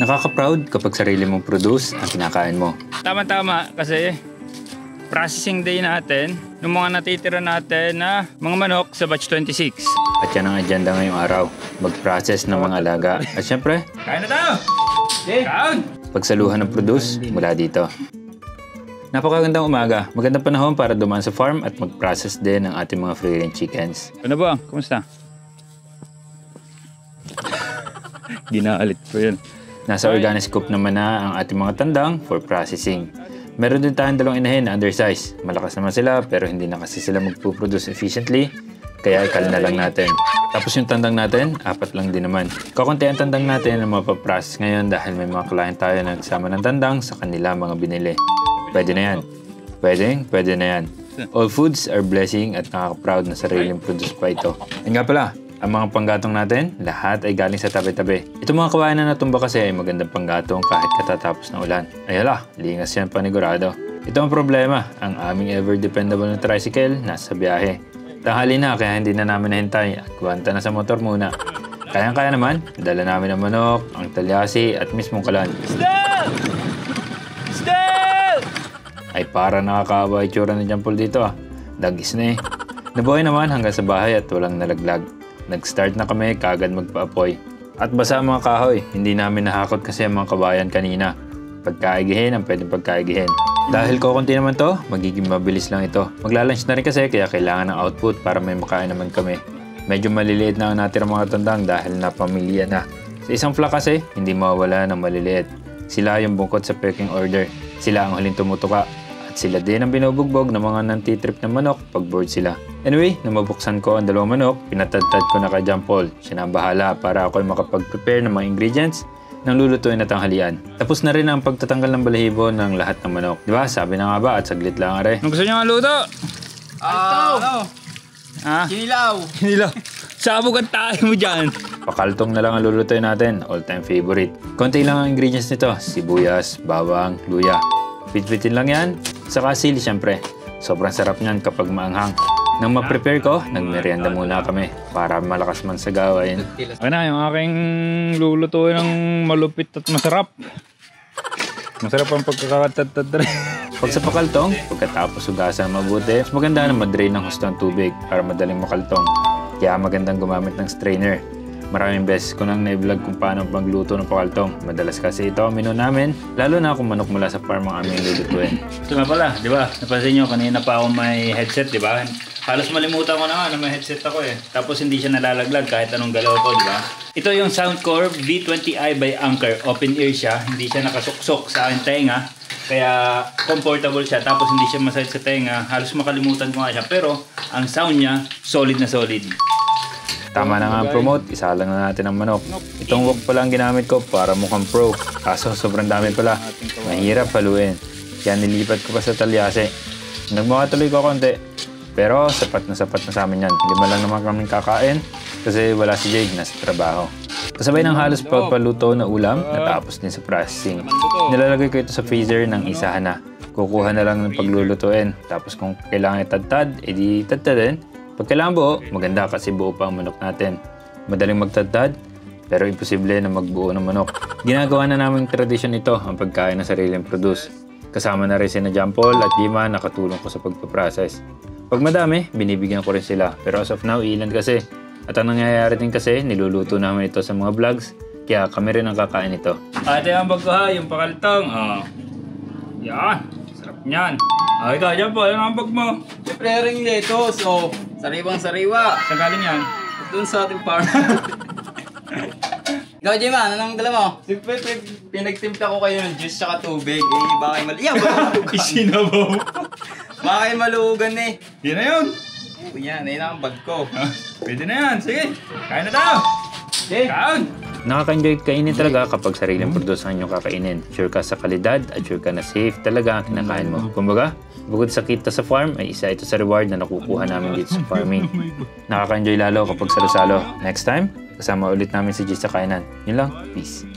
Nakaka-proud kapag sarili mong produce ang kinakain mo. Tama-tama kasi processing day natin, ng mga natitira natin na mga manok sa batch 26. At yan ang agenda ngayong araw, mag-process ng mga alaga. At syempre, Kain na tayo! Kain! pagsaluhan ng produce mula dito. Napakagandang umaga, magandang panahon para dumaan sa farm at mag-process din ng ating mga free-range chickens. Ano ba? Kumusta? Ginaalit po yun. Nasa organic scoop naman na ang ating mga tandang for processing. Meron din tayong dalawang inahin na undersize. Malakas naman sila pero hindi na kasi sila magpuproduce efficiently, kaya ikal na lang natin. Tapos yung tandang natin, 4 lang din naman. Kakunti ang tandang natin na mapaprocess ngayon dahil may mga client tayo na nagsama ng tandang sa kanila mga binili. Pwede na yan. Pwede na yan. All foods are blessing at nakaka-proud na sariling produce pa ito. Yan nga pala, ang mga panggatong natin, lahat ay galing sa tabi-tabi. Itong mga kawain na natumba kasi ay magandang panggatong kahit katatapos ng ulan. Ay hala, lingas yan panigurado. Ito ang problema, ang aming ever-dependable na tricycle nasa biyahe. Tanghali na kaya hindi na namin nahintay at kuwanta na sa motor muna. Kayang-kaya naman, dala namin ang manok, ang talyasi at mismong kalan. Stop! Stop! Ay para nakakaawa itsura na Jampol dito ah. Dagis na eh. Nabuhay naman hanggang sa bahay at walang nalaglag. Nag-start na kami kagad magpa-apoy. At basa ang mga kahoy, hindi namin nahakot kasi ang mga kabayan kanina. Pagkaigihin ang pwedeng pagkaigihin. Dahil kukunti naman to, magiging mabilis lang ito. Maglalunch na rin kasi kaya kailangan ng output para may makain naman kami. Medyo maliliit na ang natirang mga tandang dahil napamilya na. Sa isang flock kasi, hindi mawawala ng maliliit. Sila yung bungkot sa pecking order. Sila ang huling tumutuka. At sila din ang binubugbog ng mga nantitrip na manok pag bored sila. Anyway, nang mabuksan ko ang dalawang manok, pinatadtad ko na kay Jampol. Siya na ang bahala para ako'y makapag-prepare ng mga ingredients ng lulutuin na tanghalian. Tapos na rin ang pagtatanggal ng balahibo ng lahat ng manok. Diba? Sabi na nga ba at saglit lang are. Anong gusto niyo nga luto? Ano? Ha? Kinilaw. Kinilaw. Sabog ang tayo mo dyan. Pakaltong na lang ang lulutuin natin. All-time favorite. Konti lang ang ingredients nito. Sibuyas, bawang, luya. Pitpitin lang yan. Saka sili syempre. Sobrang sarap niyan kapag maanghang. Nang ma-prepare ko, nagmerienda muna kami para malakas man sa gawain. Okay na, yung aking lulutuin ng malupit at masarap. Masarap ang pagkakatad rin. Pag sa pakaltong, pagkatapos hugasan mabuti, mas maganda na madrain ng husto ng tubig para madaling makaltong. Kaya magandang gumamit ng strainer. Maraming beses ko nang na-vlog kung paano magluto ng pakaltong. Madalas kasi ito ang menu namin, lalo na kung manok mula sa farm ang aming lulutuin. Ito nga pala, di ba? Napansin nyo, kanina pa ako may headset, di ba? Halos malimutan ko na nga na may headset ako eh. Tapos hindi siya nalalaglag kahit anong galaw ko, di ba? Ito yung Soundcore V20i by Anker. Open ear siya, hindi siya nakasuksok sa aking tenga. Kaya comfortable siya, tapos hindi siya masakit sa tenga. Halos makalimutan ko nga siya, pero ang sound niya, solid na solid. Tama na nga ang promote, isa lang na natin ang manok. Itong wok pala ang ginamit ko para mukhang pro. Kaso sobrang dami pala. Mahirap haluin. Kaya nilipat ko pa sa talyase. Nagmakatuloy ko konti. Pero sapat na sa amin yan. 5 lang naman kaming kakain kasi wala si Jake, nasa trabaho. Kasabay ng halos pagpaluto na ulam, natapos din sa processing. Nilalagay ko ito sa freezer ng isahan na. Kukuha na lang ng paglulutuin. Tapos kung kailangan itadtad, edi tadtadin. Pag kailangan buo, maganda kasi buo pa ang manok natin. Madaling magtadtad, pero imposible na magbuo ng manok. Ginagawa na naming tradisyon ito ang pagkain ng sariling produce. Kasama na rin si Jampol at Lima nakatulong ko sa pagpaprocess. Pag madami, binibigyan ko rin sila. Pero as of now, ilan kasi. At ang nangyayari din kasi, niluluto namin ito sa mga vlogs. Kaya kami rin ang kakain ito. Ate, ang bag ko ha, yung pakaltong. Yan, sarap niyan. Ikaw, Jampol, ano ang bag mo? Siyempre ring lettuce. So, sariwang-sariwa. Saan galing yan? Doon sa ating farm. Ikaw, Jema, anong dala mo? Siyempre, pinagtimpla ko kayo ng juice tsaka tubig. Eh, baka kayo malugan. Isinabaw. Baka kayo malugan eh. Yan na yun. Yan, ayun ang bag ko. Pwede na yan, sige. Kain na tayo. Okay. Kain. Nakaka-enjoy kainin talaga kapag sariling produce ang inyong kakainin. Sure ka sa kalidad at sure ka na safe talaga ang kinakain mo. Kumbaga, bukod sa kita sa farm, ay isa ito sa reward na nakukuha namin dito sa farming. Nakaka-enjoy lalo kapag salo-salo. Next time, kasama ulit namin si G sa kainan. Yun lang, peace.